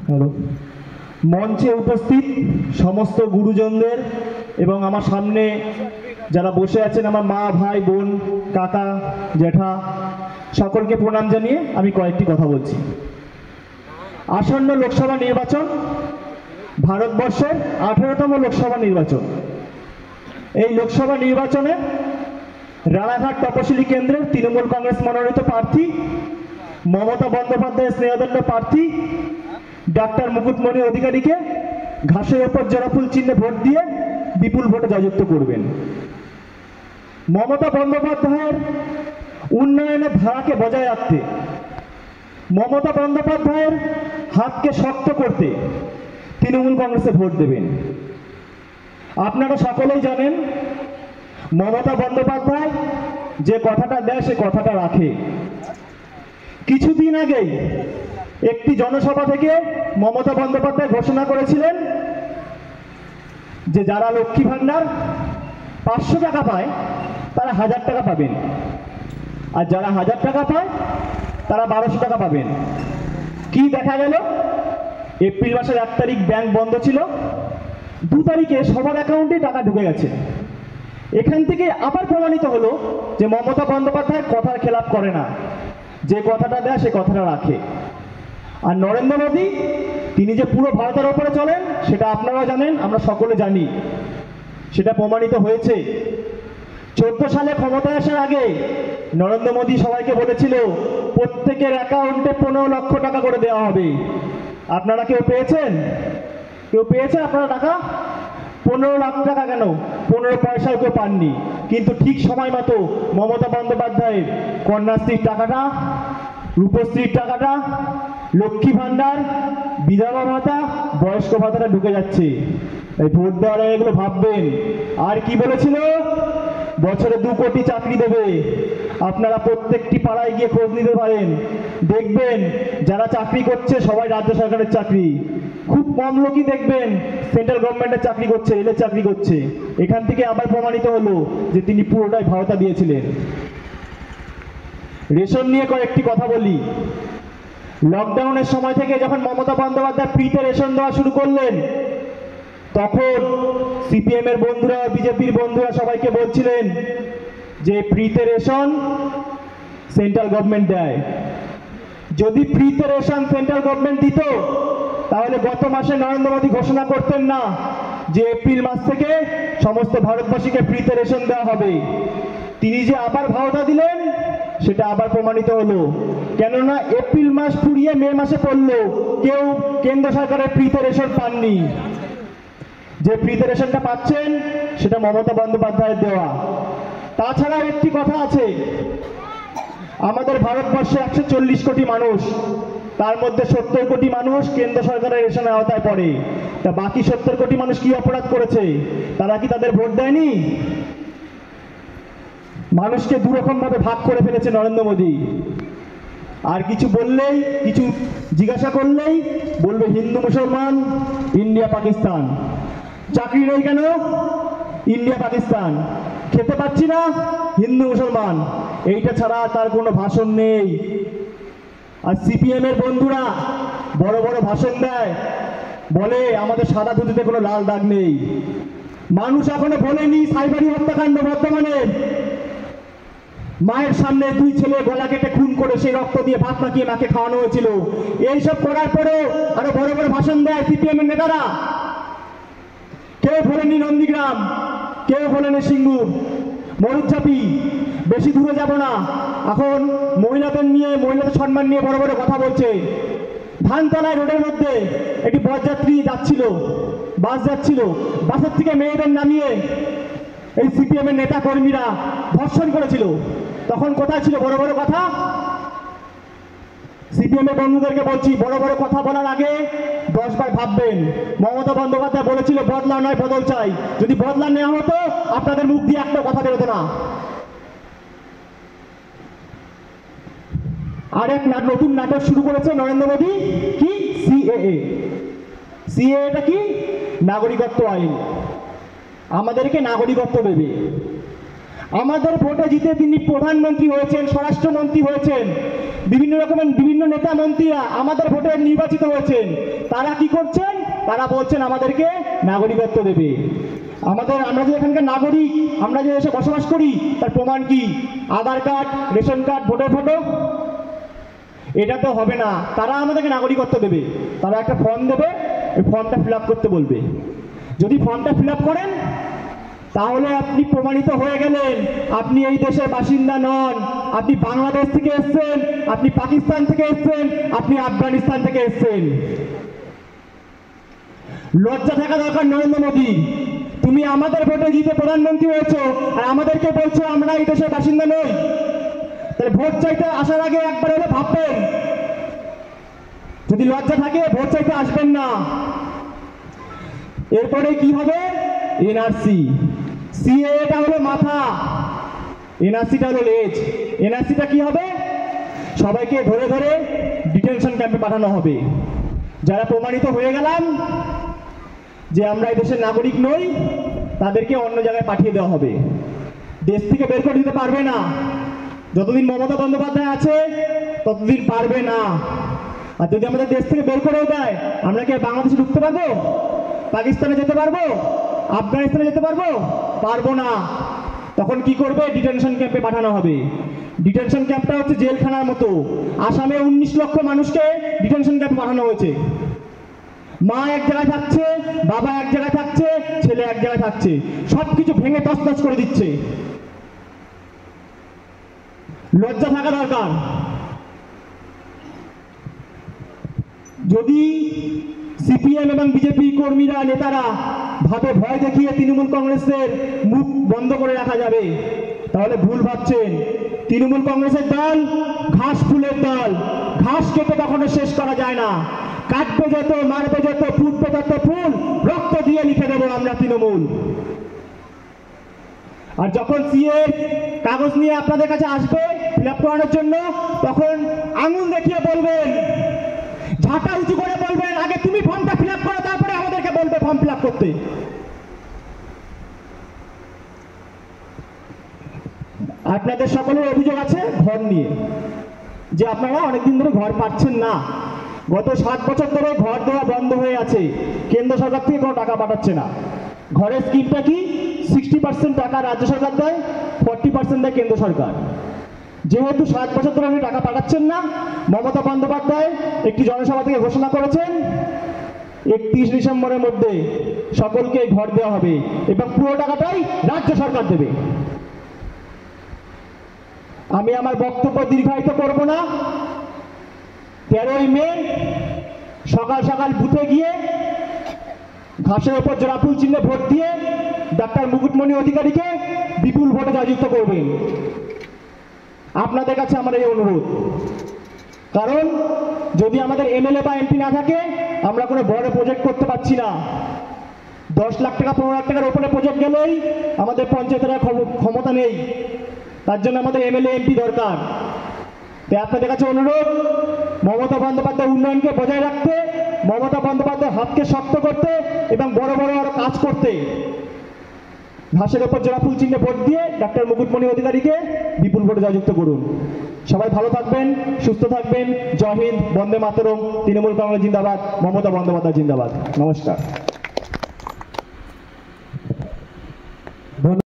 Hello. মঞ্চে উপস্থিত সমস্ত গুরুজনদের এবং আমার সামনে যারা বসে আছেন, আমার মা, ভাই, বোন, কাকা, জ্যাঠা, সকলকে প্রণাম জানিয়ে আমি কয়েকটি কথা বলছি। আসন্ন লোকসভা নির্বাচন, ভারতবর্ষের 18তম লোকসভা নির্বাচন। এই লোকসভা নির্বাচনে রানাঘাট তপশিলি কেন্দ্রের তৃণমূল কংগ্রেস মনোনীত প্রার্থী মমতা বন্দ্যোপাধ্যায়ের স্নেহদণ্ড প্রার্থী ডাক্তার মুকুটমণি অধিকারীকে ঘাসের ওপর জোড়াফুল চিহ্নে ভোট দিয়ে বিপুল ভোটে জয়যুক্ত করবেন। মমতা বন্দ্যোপাধ্যায়ের উন্নয়নের ধারাকে বজায় রাখতে, মমতা বন্দ্যোপাধ্যায়ের হাতকে শক্ত করতে তৃণমূল কংগ্রেসে ভোট দেবেন। আপনারা সকলেই জানেন, মমতা বন্দ্যোপাধ্যায় যে কথাটা দেয় সে কথাটা রাখে। কিছুদিন আগেই একটি জনসভা থেকে মমতা বন্দ্যোপাধ্যায় ঘোষণা করেছিলেন যে যারা লক্ষ্মী ভাণ্ডার 500 টাকা পায় তারা 1000 টাকা পাবেন, আর যারা 1000 টাকা পায় তারা 1200 টাকা পাবেন। কি দেখা গেল? এপ্রিল মাসের 1 তারিখ ব্যাংক বন্ধ ছিল, 2 তারিখে সবার অ্যাকাউন্টে টাকা ঢুকে গেছে। এখান থেকে আবার প্রমাণিত হলো যে মমতা বন্দ্যোপাধ্যায় কথার খেলাপ করে না, যে কথাটা দেয় সে কথাটা রাখে। আর নরেন্দ্র মোদী, তিনি যে পুরো ভারতের ওপরে চলেন সেটা আপনারা জানেন, আমরা সকলে জানি, সেটা প্রমাণিত হয়েছে। 14 সালে ক্ষমতায় আসার আগে নরেন্দ্র মোদী সবাইকে বলেছিল প্রত্যেকের অ্যাকাউন্টে 15 লক্ষ টাকা করে দেওয়া হবে। আপনারা কেউ পেয়েছেন? কেউ পেয়েছেন আপনারা টাকা? 15 লাখ টাকা কেন, 15 পয়সাও কেউ পাননি। কিন্তু ঠিক সময় মতো মমতা বন্দ্যোপাধ্যায়ের কন্যাশ্রীর টাকাটা, রূপশ্রীর টাকাটা, লক্ষ্মী ভাণ্ডার, বিধবা ভাতা, বয়স্ক ভাতাটা ঢুকে যাচ্ছে। এই ভোট দেওয়ার আগে এগুলো ভাববেন। আর কি বলেছিল? বছরে 2 কোটি চাকরি দেবে। আপনারা প্রত্যেকটি পাড়ায় গিয়ে খোঁজ নিতে পারেন, দেখবেন যারা চাকরি করছে সবাই রাজ্য সরকারের চাকরি। খুব কম লোকই দেখবেন সেন্ট্রাল গভর্নমেন্টের চাকরি করছে, রেলের চাকরি করছে। এখান থেকে আবার প্রমাণিত হলো যে তিনি পুরোটাই ভাওতা দিয়েছিলেন। রেশন নিয়ে কয়েকটি কথা বলি। লকডাউনের সময় থেকে যখন মমতা বন্দ্যোপাধ্যায় ফ্রিতে রেশন দেওয়া শুরু করলেন, তখন সিপিএম এর বন্ধুরা, বিজেপির বন্ধুরা সবাইকে বলছিলেন যে ফ্রিতে রেশন সেন্ট্রাল গভর্নমেন্ট দেয়। যদি ফ্রিতে রেশন সেন্ট্রাল গভর্নমেন্ট দিত তাহলে গত মাসে নরেন্দ্র মোদী ঘোষণা করতেন না যে এপ্রিল মাস থেকে সমস্ত ভারতবাসীকে ফ্রিতে রেশন দেওয়া হবে। তিনি যে আবার ভাওতা দিলেন সেটা আবার প্রমাণিত হলো। কেননা এপ্রিল মাস ফুরিয়ে মে মাসে পড়লো, কেউ কেন্দ্র সরকারের ফ্রিতে রেশন পাননি। যে ফ্রিতে রেশনটা পাচ্ছেন সেটা মমতা বন্দ্যোপাধ্যায়ের দেওয়া। তাছাড়াও একটি কথা আছে, আমাদের ভারতবর্ষে 140 কোটি মানুষ, তার মধ্যে 70 কোটি মানুষ কেন্দ্র সরকারের রেশনের আওতায় পড়ে। তা বাকি 70 কোটি মানুষ কি অপরাধ করেছে? তারা কি তাদের ভোট দেয়নি? মানুষকে দুরকম ভাবে ভাগ করে ফেলেছে নরেন্দ্র মোদী। আর কিছু বললেই, কিছু জিজ্ঞাসা করলেই বলবে হিন্দু মুসলমান, ইন্ডিয়া পাকিস্তান। চাকরি নেই কেন? ইন্ডিয়া পাকিস্তান। খেতে পাচ্ছি না? হিন্দু মুসলমান। এইটা ছাড়া তার কোনো ভাষণ নেই। আর সিপিএম এর বন্ধুরা বড় বড় ভাষণ দেয়, বলে আমাদের সাদা ধুতিতে কোনো লাল দাগ নেই। মানুষ এখনো ভোলেনি সাইবারি হত্যাকাণ্ড বর্ধমানের। মায়ের সামনে 2 ছেলে গলা কেটে খুন করে সেই রক্ত দিয়ে ভাত মাখিয়ে মাকে খাওয়ানো হয়েছিল। এইসব করার পরেও আরো বড় বড় ভাষণ দেয় সিপিএম এর নেতারা। কেউ ভোলেনি নন্দীগ্রাম, কেউ ভোলেনি সিঙ্গুর, মরুচাপি। বেশি দূরে যাব না, এখন মহিলাদের নিয়ে, মহিলাদের সম্মান নিয়ে বড় বড় কথা বলছে। ধানতলায় রোডের মধ্যে একটি বরযাত্রী যাচ্ছিল, বাস যাচ্ছিল, বাসের থেকে মেয়েদের নামিয়ে এই সিপিএম এর নেতা কর্মীরা ধর্ষণ করেছিল। তখন কোথায় ছিল বড় বড় কথা? সিপিএম এর বন্ধুদেরকে বলছি, বড় বড় কথা বলার আগে 10 বার ভাববেন। মমতা বন্দ্যোপাধ্যায় বলেছিল বদলা নয় বদল চাই। যদি বদলা নেওয়া হতো আপনাদের মুখ দিয়ে একটা কথা বেরোতো না। আর এক নতুন নাটক শুরু করেছে নরেন্দ্র মোদী। কি? সিএএ। সিএএটা কি? নাগরিকত্ব আইন। আমাদেরকে নাগরিকত্ব দেবে। আমাদের ভোটে জিতে তিনি প্রধানমন্ত্রী হয়েছেন, স্বরাষ্ট্রমন্ত্রী হয়েছেন, বিভিন্ন রকমের বিভিন্ন নেতা মন্ত্রীরা আমাদের ভোটে নির্বাচিত হয়েছেন। তারা কি করছেন? তারা বলছেন আমাদেরকে নাগরিকত্ব দেবে। আমরা যে এখানকার নাগরিক, আমরা যে দেশে বসবাস করি, তার প্রমাণ কি? Aadhaar card, ration card, voter photo? এটা তো হবে না। তারা আমাদেরকে নাগরিকত্ব দেবে। তারা একটা ফর্ম দেবে, ওই ফর্মটা ফিল আপ করতে বলবে। যদি ফর্মটা ফিল আপ করেন, তাহলে আপনি প্রমাণিত হয়ে গেলেন আপনি এই দেশের বাসিন্দা নন। আপনি বাংলাদেশ থেকে এসেছেন, আপনি পাকিস্তান থেকে এসেছেন, আপনি আফগানিস্তান থেকে এসেছেন। লজ্জা থাকা দরকার নরেন্দ্র মোদী। তুমি আমাদের ভোটে জিতে প্রধানমন্ত্রী হয়েছো, আর আমাদেরকে বলছো আমরা এই দেশের বাসিন্দা নই। তাহলে ভোট চাইতে আসার আগে একবার হলে ভাববেন। যদি লজ্জা থাকে, ভোট চাইতে আসবেন না। এরপরে কি হবে? এনআরসি। সিএটা হলো মাথা, এনআরসিটা হলো লেজ। এনআরসিটা কি হবে? সবাইকে ধরে ধরে ডিটেনশন ক্যাম্পে পাঠানো হবে। যারা প্রমাণিত হয়ে গেলাম যে আমরা এই দেশের নাগরিক নই, তাদেরকে অন্য জায়গায় পাঠিয়ে দেওয়া হবে। দেশ থেকে বের করে দিতে পারবে না। যতদিন মমতা বন্দ্যোপাধ্যায় আছে ততদিন পারবে না। আর যদি আমাদের দেশ থেকে বের করেও দেয়, আমরা কি বাংলাদেশে ঢুকতে পারবো? পাকিস্তানে যেতে পারবো? আফগানিস্তানে যেতে পারবো? পারবো না। তখন কি করবে? ডিটেনশন ক্যাম্পে পাঠানো হবে। ডিটেনশন ক্যাম্পটা হচ্ছে জেলখানার মতো। আসামে 19 লক্ষ মানুষকে ডিটেনশন ক্যাম্পে পাঠানো হয়েছে। মা এক জায়গায় থাকছে, বাবা এক জায়গায় থাকছে, ছেলে এক জায়গায় থাকছে, সবকিছু ভেঙে তছনছ করে দিচ্ছে। লজ্জা থাকা দরকার। যদি সিপিএম এবং বিজেপি কর্মীরা, নেতারা ভাবে ভয় দেখিয়ে তৃণমূল কংগ্রেসের মুখ বন্ধ করে রাখা যাবে, তাহলে ভুল ভাবছেন। তৃণমূল কংগ্রেসের দল ঘাস ফুলের দল। ঘাস কেটে কখনো শেষ করা যায় না। কাটবে যত, মারবে যত, ফুটবে তত ফুল, রক্ত দিয়ে লিখে দেবো আমরা তৃণমূল। আর যখন সিএ কাগজ নিয়ে আপনাদের কাছে আসবে ফিল আপ করানোর জন্য, তখন আঙুল দেখিয়ে বলবেন, ঝাঁটা উঁচু করে বলবেন, আগে তুমি ফর্মটা ফিল আপ করো, তারপরে আমাদেরকে বলবে ফর্ম ফিল আপ করতে। আপনাদের সকলের অভিযোগ আছে ঘর নিয়ে, যে আপনারা অনেকদিন ধরে ঘর পাচ্ছেন না। গত 7 বছর ধরে ঘর দেওয়া বন্ধ হয়ে আছে। কেন্দ্র সরকার থেকে কোনো টাকা পাঠাচ্ছে না। ঘরের স্কিমটা কি? 60% টাকা রাজ্য সরকার দেয়, 40% দেয় কেন্দ্র সরকার। যেহেতু 7 বছর ধরে আপনি টাকা পাঠাচ্ছেন না, মমতা বন্দ্যোপাধ্যায় একটি জনসভা থেকে ঘোষণা করেছেন 31 ডিসেম্বরের মধ্যে সকলকে ঘর দেওয়া হবে এবং পুরো টাকাটাই রাজ্য সরকার দেবে। আমি আমার বক্তব্য দীর্ঘায়িত করব না। 13ই মে সকাল সকাল বুথে গিয়ে ঘাসের ওপর জোড়া ফুল চিহ্নে ভোট দিয়ে ডাক্তার মুকুটমণি অধিকারীকে বিপুল ভোটে জয়যুক্ত করবেন। আপনাদের কাছে আমার এই অনুরোধ। কারণ যদি আমাদের এমএলএ বা এমপি না থাকে, আমরা কোনো বড় প্রজেক্ট করতে পারছি না। 10 লাখ টাকা 15 লাখ টাকার উপরে প্রজেক্ট গেলেই আমাদের পঞ্চায়েতের ক্ষমতা নেই। তার জন্য আমাদের এমএলএ এমপি দরকার। তাই আপনাদের কাছে অনুরোধ, মমতা বন্দ্যোপাধ্যায় উন্নয়নকে বজায় রাখতে, মমতা বন্দ্যোপাধ্যায় হাতকে শক্ত করতে এবং বড় বড় আরো কাজ করতে ঘাসের ওপর জোড়া ফুল চিহ্নে ভোট দিয়ে ডাক্তার মুকুটমণি অধিকারীকে বিপুল ভোটে জয়যুক্ত করুন। সবাই ভালো থাকবেন, সুস্থ থাকবেন। জয় হিন্দ, বন্দে মাতরম। তৃণমূল কংগ্রেস জিন্দাবাদ, মমতা বন্দ্যোপাধ্যায় জিন্দাবাদ। নমস্কার।